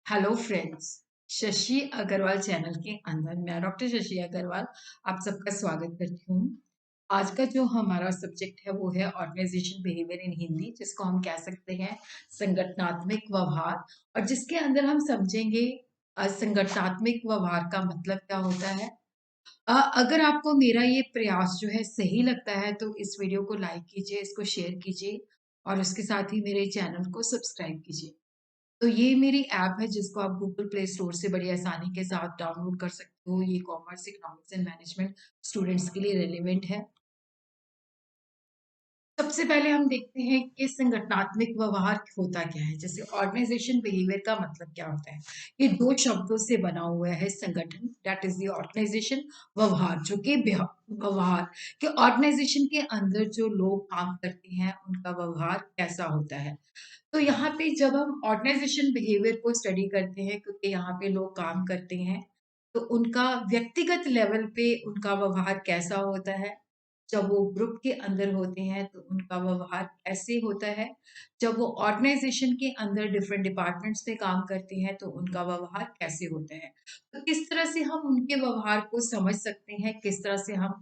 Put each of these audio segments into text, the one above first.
Hello friends. Shashi Agarwal channel के अंदर मैं डॉक्टर शशि अग्रवाल आप सबका स्वागत करती हूँ। आज का जो हमारा सब्जेक्ट है वो है ऑर्गेनाइजेशन बिहेवियर इन हिंदी, जिसको हम कह सकते हैं संगठनात्मक व्यवहार। और जिसके अंदर हम समझेंगे संगठनात्मक व्यवहार का मतलब क्या होता है। अगर आपको मेरा ये प्रयास जो है सही लगता है तो इस वीडियो को लाइक कीजिए, इसको शेयर कीजिए और उसके साथ ही मेरे चैनल को सब्सक्राइब कीजिए। तो ये मेरी ऐप है जिसको आप गूगल प्ले स्टोर से बड़ी आसानी के साथ डाउनलोड कर सकते हो। ये commerce, economics and management students के लिए रेलेवेंट है। सबसे पहले हम देखते हैं कि संगठनात्मक व्यवहार होता क्या है। जैसे ऑर्गेनाइजेशन बिहेवियर का मतलब क्या होता है। ये दो शब्दों से बना हुआ है संगठन, दैट इज द ऑर्गेनाइजेशन। व्यवहार जो कि व्यवहार के ऑर्गेनाइजेशन के अंदर जो लोग काम करते हैं उनका व्यवहार कैसा होता है। तो यहाँ पे जब हम ऑर्गेनाइजेशन बिहेवियर को स्टडी करते हैं, क्योंकि यहाँ पे लोग काम करते हैं, तो उनका व्यक्तिगत लेवल पे उनका व्यवहार कैसा होता है। जब वो ग्रुप के अंदर होते हैं तो उनका व्यवहार कैसे होता है। जब वो ऑर्गेनाइजेशन के अंदर डिफरेंट डिपार्टमेंट्स में काम करते हैं तो उनका व्यवहार कैसे होता है। तो किस तरह से हम उनके व्यवहार को समझ सकते हैं, किस तरह से हम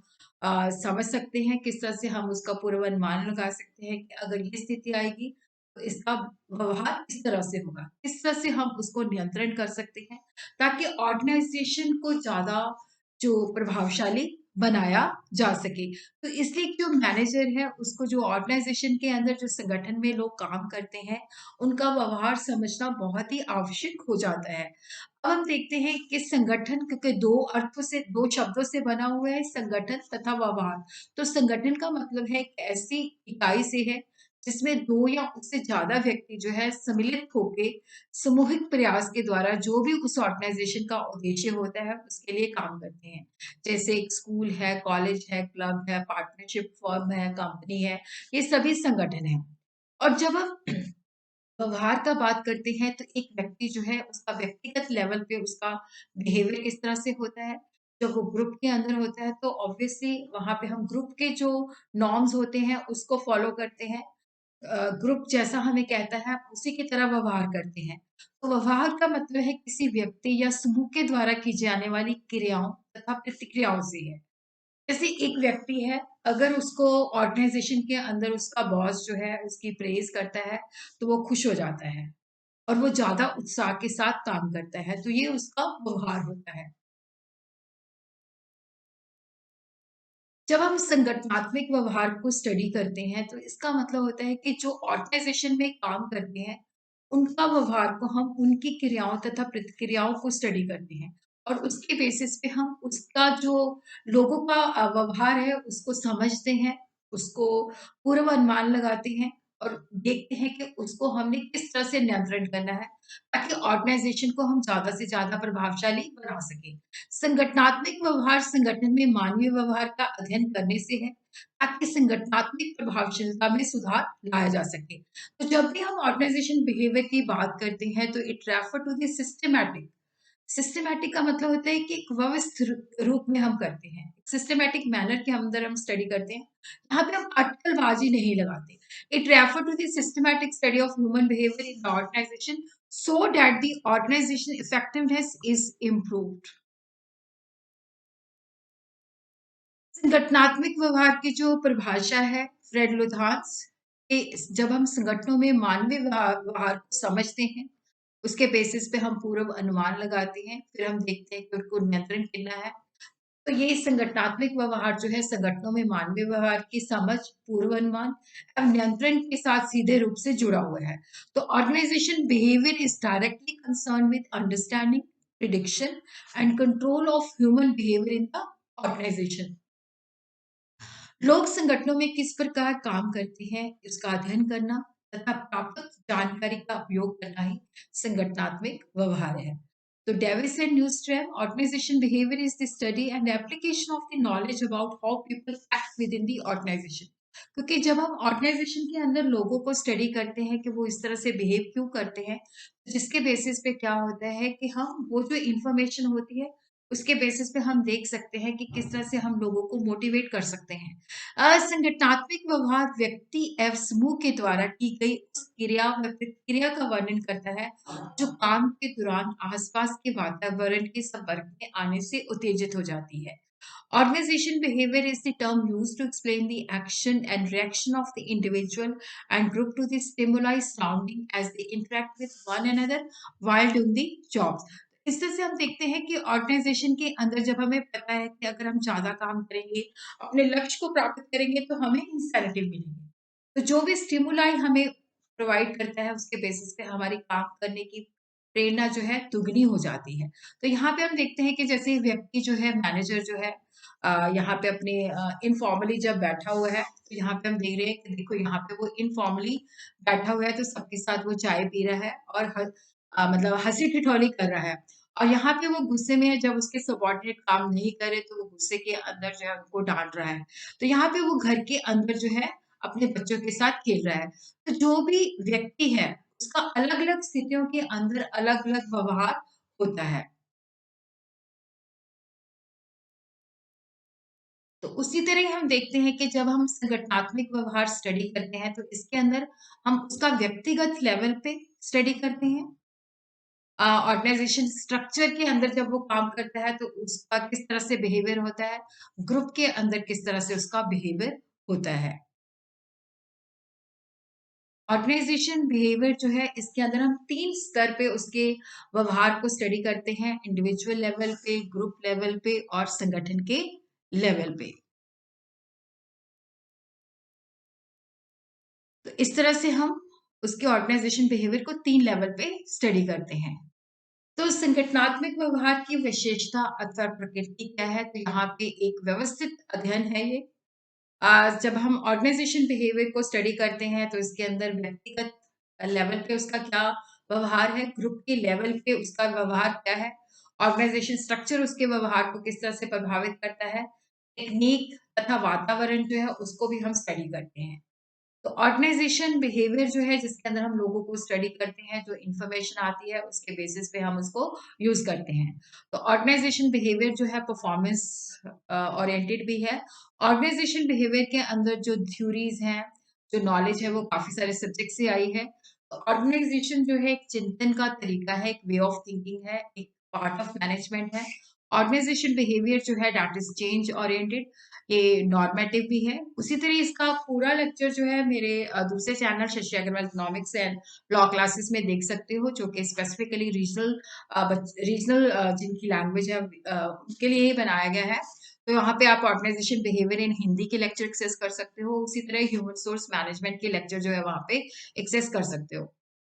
समझ सकते हैं, किस तरह से हम उसका पूर्वानुमान लगा सकते हैं कि अगर ये स्थिति आएगी तो इसका व्यवहार इस तरह से होगा। किस तरह से हम उसको नियंत्रण कर सकते हैं ताकि ऑर्गेनाइजेशन को ज़्यादा जो प्रभावशाली बनाया जा सके। तो इसलिए जो मैनेजर है उसको जो ऑर्गेनाइजेशन के अंदर जो संगठन में लोग काम करते हैं, उनका व्यवहार समझना बहुत ही आवश्यक हो जाता है। अब हम देखते हैं कि संगठन, क्योंकि 2 अर्थों से 2 शब्दों से बना हुआ है संगठन तथा व्यवहार। तो संगठन का मतलब है एक ऐसी इकाई से है जिसमें 2 या उससे ज़्यादा व्यक्ति जो है सम्मिलित होके सामूहिक प्रयास के द्वारा जो भी उस ऑर्गेनाइजेशन का उद्देश्य होता है उसके लिए काम करते हैं। जैसे एक स्कूल है, कॉलेज है, क्लब है, पार्टनरशिप फर्म है, कंपनी है, ये सभी संगठन हैं। और जब हम व्यवहार का बात करते हैं तो एक व्यक्ति जो है उसका व्यक्तिगत लेवल पे उसका बिहेवियर किस तरह से होता है। जब वो ग्रुप के अंदर होता है तो ऑब्वियसली वहां पे हम ग्रुप के जो नॉर्म्स होते हैं उसको फॉलो करते हैं। ग्रुप जैसा हमें कहता है आप उसी की तरह व्यवहार करते हैं। तो व्यवहार का मतलब है किसी व्यक्ति या समूह के द्वारा की जाने वाली क्रियाओं तथा प्रतिक्रियाओं से है। जैसे एक व्यक्ति है, अगर उसको ऑर्गेनाइजेशन के अंदर उसका बॉस जो है उसकी प्रेज करता है तो वो खुश हो जाता है और वो ज्यादा उत्साह के साथ काम करता है, तो ये उसका व्यवहार होता है। जब हम संगठनात्मक व्यवहार को स्टडी करते हैं तो इसका मतलब होता है कि जो ऑर्गेनाइजेशन में काम करते हैं उनका व्यवहार को हम उनकी क्रियाओं तथा प्रतिक्रियाओं को स्टडी करते हैं और उसके बेसिस पे हम उसका जो लोगों का व्यवहार है उसको समझते हैं, उसको पूर्व अनुमान लगाते हैं और देखते हैं कि उसको हमने किस तरह से नियंत्रण करना है ताकि ऑर्गेनाइजेशन को हम ज्यादा से ज्यादा प्रभावशाली बना सकें। संगठनात्मक व्यवहार संगठन में मानवीय व्यवहार का अध्ययन करने से है ताकि संगठनात्मक प्रभावशीलता में सुधार लाया जा सके। तो जब भी हम ऑर्गेनाइजेशन बिहेवियर की बात करते हैं तो it refer to the systematic. Systematic का मतलब होता है कि एक व्यवस्थित रूप में हम करते हैं, सिस्टमैटिक मैनर के अंदर हम स्टडी करते हैं। यहाँ पे हम अटकलबाजी नहीं लगाते। It refer to the systematic study of human behaviour in the organization so that the organization effectiveness is improved. संगठनात्मक व्यवहार की जो परिभाषा है फ्रेड लुथांस के, जब हम संगठनों में मानवीय व्यवहार को समझते हैं उसके बेसिस पे हम पूर्व अनुमान लगाते हैं, फिर हम देखते हैं कि उनको नियंत्रण करना है। तो ये संगठनात्मक व्यवहार जो है संगठनों में मानवीय व्यवहार की समझ, पूर्व अनुमान और नियंत्रण के साथ सीधे रूप से जुड़ा हुआ है। तो organization behaviour is directly concern with understanding, prediction and control of human behaviour in the organization. लोग संगठनों में किस प्रकार काम करते हैं इसका अध्ययन करना तथा प्राप्त जानकारी का उपयोग करना ही संगठनात्मक व्यवहार है। तो Davis and Newstrom, organisation behaviour is the study and application of the knowledge about how people act within the organisation. क्योंकि जब हम ऑर्गेनाइजेशन के अंदर लोगों को स्टडी करते हैं कि वो इस तरह से बिहेव क्यों करते हैं, जिसके बेसिस पे क्या होता है कि हम वो जो इंफॉर्मेशन होती है उसके बेसिस पे हम देख सकते हैं कि किस तरह से हम लोगों को मोटिवेट कर सकते हैं। संगठनात्मक व्यवहार व्यक्ति एवं समूह के द्वारा की गई उस क्रिया व प्रतिक्रिया का वर्णन करता है जो काम के दौरान आसपास के वातावरण के संपर्क में आने से उत्तेजित हो जाती है। Organization behavior is the term used to explain the action and reaction of the individual and group to the stimuli surrounding as they interact with one another while doing the jobs. इस तरह से हम देखते हैं कि organisation के अंदर जब हमें पता है कि अगर हम ज्यादा काम करेंगे, अपने लक्ष्य को प्राप्त करेंगे तो हमें इंसेंटिव मिलेंगे। तो जो भी स्टिमुलाई हमें प्रोवाइड करता है उसके बेसिस पे हमारी काम करने की प्रेरणा जो है दुगनी हो जाती है। तो यहाँ पे हम देखते हैं कि जैसे व्यक्ति जो है मैनेजर जो है यहाँ पे अपने इनफॉर्मली जब बैठा हुआ है तो यहाँ पे हम देख रहे हैं कि देखो यहाँ पे वो इनफॉर्मली बैठा हुआ है तो सबके साथ वो चाय पी रहा है और मतलब हंसी ठिठोली कर रहा है और यहाँ पे वो गुस्से में है जब उसके सबॉर्डिनेट काम नहीं करे तो वो गुस्से के अंदर जो है उनको डांट रहा है। तो यहाँ पे वो घर के अंदर जो है अपने बच्चों के साथ खेल रहा है। तो जो भी व्यक्ति है उसका अलग अलग स्थितियों के अंदर अलग अलग व्यवहार होता है। तो उसी तरह ही हम देखते हैं कि जब हम संगठनात्मक व्यवहार स्टडी करते हैं तो इसके अंदर हम उसका व्यक्तिगत लेवल पे स्टडी करते हैं। ऑर्गेनाइजेशन स्ट्रक्चर के अंदर जब वो काम करता है तो उसका किस तरह से बिहेवियर होता है, ग्रुप के अंदर किस तरह से उसका बिहेवियर होता है। ऑर्गेनाइजेशन बिहेवियर जो है इसके अंदर हम 3 स्तर पे उसके व्यवहार को स्टडी करते हैं, इंडिविजुअल लेवल पे, ग्रुप लेवल पे और संगठन के लेवल पे। तो इस तरह से हम उसके ऑर्गेनाइजेशन बिहेवियर को 3 लेवल पे स्टडी करते हैं। तो संगठनात्मक व्यवहार की विशेषता अथवा प्रकृति क्या है? तो यहाँ पे एक व्यवस्थित अध्ययन है ये। जब हम ऑर्गेनाइजेशन बिहेवियर को स्टडी करते हैं तो इसके अंदर व्यक्तिगत लेवल पे उसका क्या व्यवहार है, ग्रुप के लेवल पे उसका व्यवहार क्या है, ऑर्गेनाइजेशन स्ट्रक्चर उसके व्यवहार को किस तरह से प्रभावित करता है, टेक्निक तथा वातावरण जो है उसको भी हम स्टडी करते हैं। तो ऑर्गेनाइजेशन बिहेवियर जो है जिसके अंदर हम लोगों को स्टडी करते हैं, जो इन्फॉर्मेशन आती है उसके बेसिस पे हम उसको यूज करते हैं। तो ऑर्गेनाइजेशन बिहेवियर जो है परफॉर्मेंस ओरिएंटेड भी है। ऑर्गेनाइजेशन बिहेवियर के अंदर जो थ्योरीज हैं, जो नॉलेज है वो काफी सारे सब्जेक्ट से आई है। तो ऑर्गेनाइजेशन जो है एक चिंतन का तरीका है, एक वे ऑफ थिंकिंग है, एक पार्ट ऑफ मैनेजमेंट है। ऑर्गेनाइजेशन बिहेवियर जो है दैट इज चेंज ओरिएंटेड, ये नॉर्मेटिव भी है। उसी तरह इसका पूरा लेक्चर जो है मेरे दूसरे channel Shashi Agarwal economics and law classes में देख सकते हो, जो कि स्पेसिफिकली रीजनल रीजनल जिनकी लैंग्वेज है उनके लिए ही बनाया गया है। तो यहाँ पे आप ऑर्गेनाइजेशन बिहेवियर इन हिंदी के लेक्चर एक्सेस कर सकते हो। उसी तरह ह्यूमन सोर्स मैनेजमेंट के लेक्चर जो है वहाँ पे एक्सेस कर सकते हो।